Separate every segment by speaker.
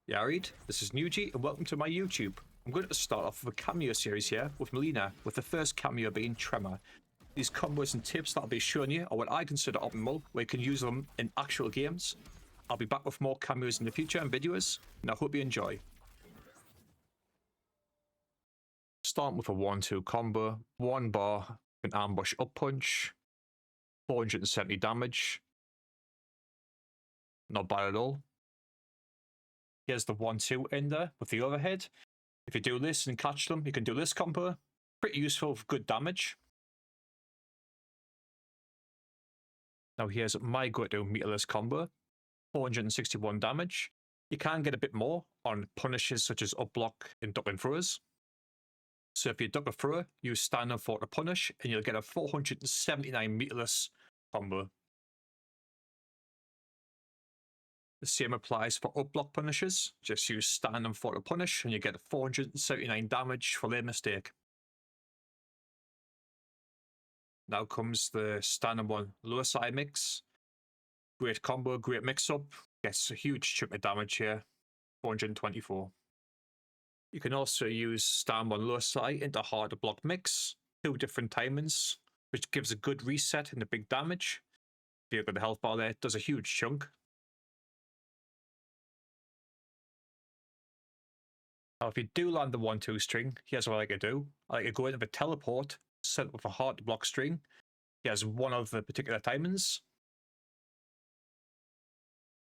Speaker 1: Yeah, alright, this is Nuji and welcome to my YouTube. I'm going to start off with a cameo series here with Mileena, with the first cameo being Tremor. These combos and tips that I'll be showing you are what I consider optimal, where you can use them in actual games. I'll be back with more cameos in the future and videos, and I hope you enjoy. Starting with a 1-2 combo, 1 bar, an ambush up punch, 470 damage. Not bad at all. Here's the 1-2 ender with the overhead. If you do this and catch them, you can do this combo. Pretty useful for good damage. Now here's my go-to meterless combo. 461 damage. You can get a bit more on punishes such as up block and duck and throws. So if you duck a thrower, use stand and fort to punish, and you'll get a 479 meterless combo. The same applies for up block punishes. Just use stand and fort to punish, and you get 479 damage for their mistake. Now comes the stand and one lower side mix. Great combo, great mix up. Gets a huge chunk of damage here. 424. You can also use stand one lower side into hard to block mix. 2 different timings, which gives a good reset and a big damage. If you look at the health bar there, it does a huge chunk. Now, if you do land the 1-2 string, here's what I like to do. I like to go into the teleport, set with a hard to block string. Here's one of the particular timings.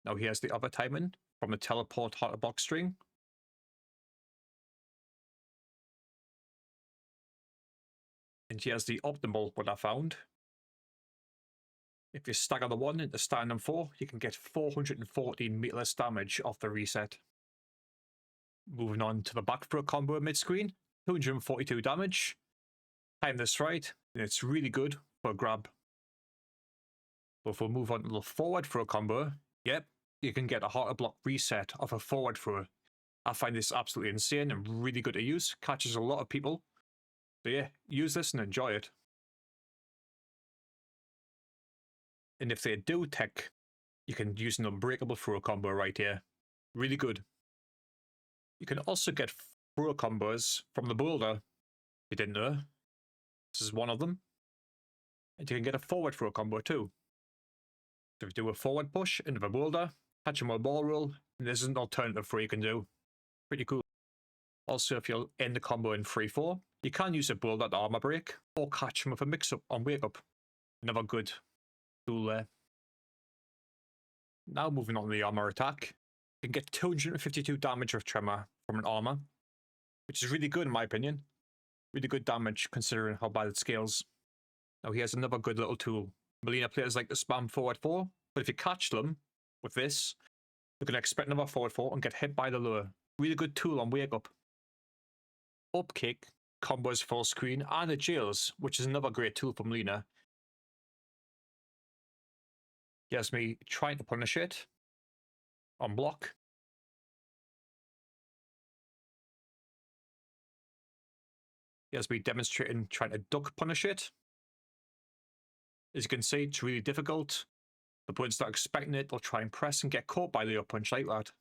Speaker 1: Now here's the other timing from the teleport hard to block string. And here's the optimal one I found. If you stagger the 1 into stand and 4, you can get 414 meterless damage off the reset. Moving on to the back throw combo mid-screen, 242 damage. Time this right, and it's really good for a grab. But if we move on to the forward throw combo, yep, you can get a hard to block reset off a forward throw. I find this absolutely insane and really good to use. Catches a lot of people. So yeah, use this and enjoy it. And if they do tech, you can use an unbreakable throw combo right here. Really good. You can also get throw combos from the boulder. If you didn't know, this is one of them. And you can get a forward throw combo too. So if you do a forward push into the boulder, catch him with a ball roll, and there's an alternative throw you can do. Pretty cool. Also, if you'll end the combo in 3-4, you can use a boulder to armor break, or catch him with a mix-up on wake up. Another good tool there. Now moving on to the armor attack. You can get 252 damage with Tremor from an armor, which is really good in my opinion. Really good damage considering how bad it scales. Now here's another good little tool. Mileena players like to spam forward 4, but if you catch them with this, you can expect another forward 4 and get hit by the lure. Really good tool on wake up. Up kick, combos full screen, and the jails, which is another great tool for Mileena. Here's me trying to punish it on block. Here's me demonstrating trying to duck punish it. As you can see, it's really difficult. The opponent's not expecting it, they'll try and press and get caught by the up punch like that.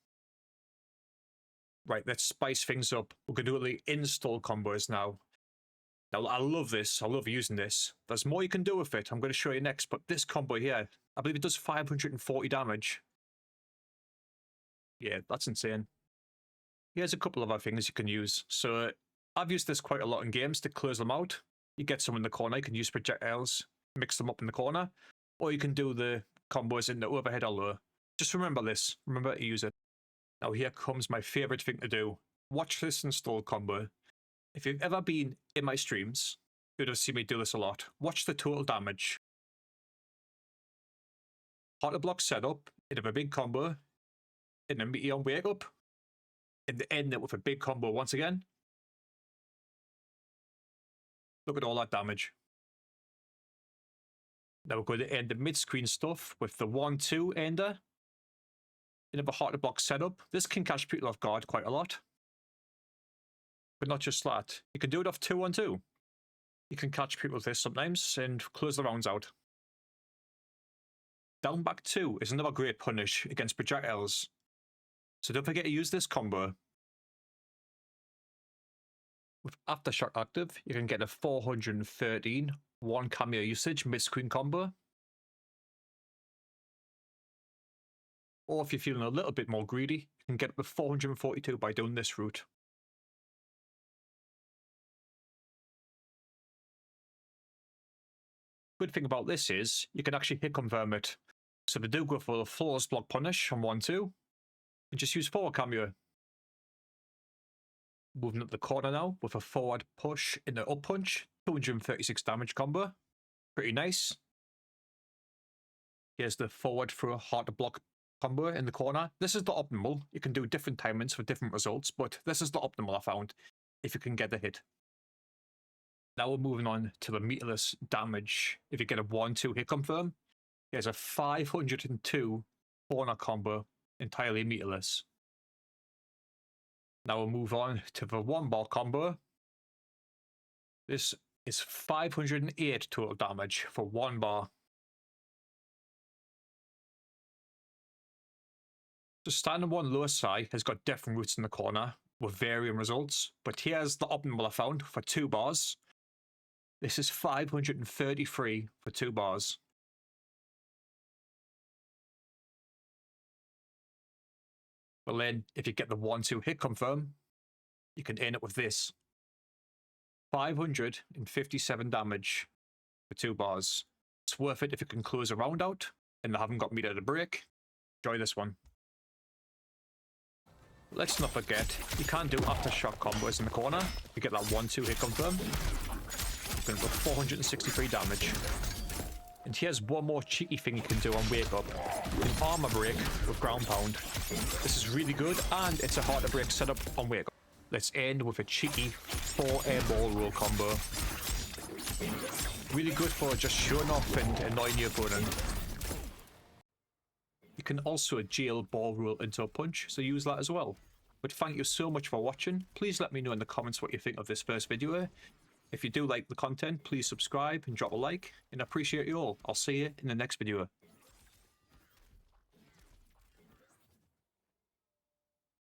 Speaker 1: Right, let's spice things up. We're going to do the install combos now. Now, I love this. I love using this. There's more you can do with it. I'm going to show you next, but this combo here, I believe it does 540 damage. Yeah, that's insane. Here's a couple of other things you can use. So, I've used this quite a lot in games to close them out. You get someone in the corner, you can use projectiles, mix them up in the corner, or you can do the combos in the overhead or low. Just remember this. Remember to use it. Now here comes my favorite thing to do. Watch this install combo. If you've ever been in my streams, you'd have seen me do this a lot. Watch the total damage. Hard to block setup, into a big combo, in a meaty on wake up, and end it with a big combo once again. Look at all that damage. Now we're going to end the mid-screen stuff with the 1-2 ender. Another hard to block setup. This can catch people off guard quite a lot. But not just that. You can do it off 2-1-2. You can catch people with this sometimes and close the rounds out. Down back 2 is another great punish against projectiles. So don't forget to use this combo. With Aftershock active, you can get a 413 1 Kameo usage mid-screen combo. Or if you're feeling a little bit more greedy, you can get up to 442 by doing this route. Good thing about this is, you can actually hit confirm it. So they do go for the flawless block punish on 1-2, and just use forward Kameo. Moving up the corner now, with a forward push in the up punch, 236 damage combo. Pretty nice. Here's the forward through hard to block combo in the corner. This is the optimal. You can do different timings for different results, but this is the optimal I found, if you can get the hit. Now we're moving on to the meterless damage. If you get a 1-2 hit confirm, here's a 502 corner combo, entirely meterless. Now we'll move on to the 1-bar combo. This is 508 total damage for 1 bar. The standard one lower side has got different routes in the corner with varying results, but here's the optimal I found for 2 bars. This is 533 for 2 bars. But then, if you get the 1-2 hit confirm, you can end it with this. 557 damage for 2 bars. It's worth it if you can close a round out and they haven't got meter to break. Enjoy this one. Let's not forget, you can do aftershock combos in the corner. You get that 1-2 hit confirm. You're going to go 463 damage. And here's one more cheeky thing you can do on Wake Up. An armor break with ground pound. This is really good, and it's a hard to break setup on Wake Up. Let's end with a cheeky 4 air ball roll combo. Really good for just showing off and annoying your opponent. You can also jail ball roll into a punch, so use that as well. But thank you so much for watching. Please let me know in the comments what you think of this first video. If you do like the content, please subscribe and drop a like, and I appreciate you all. I'll see you in the next video.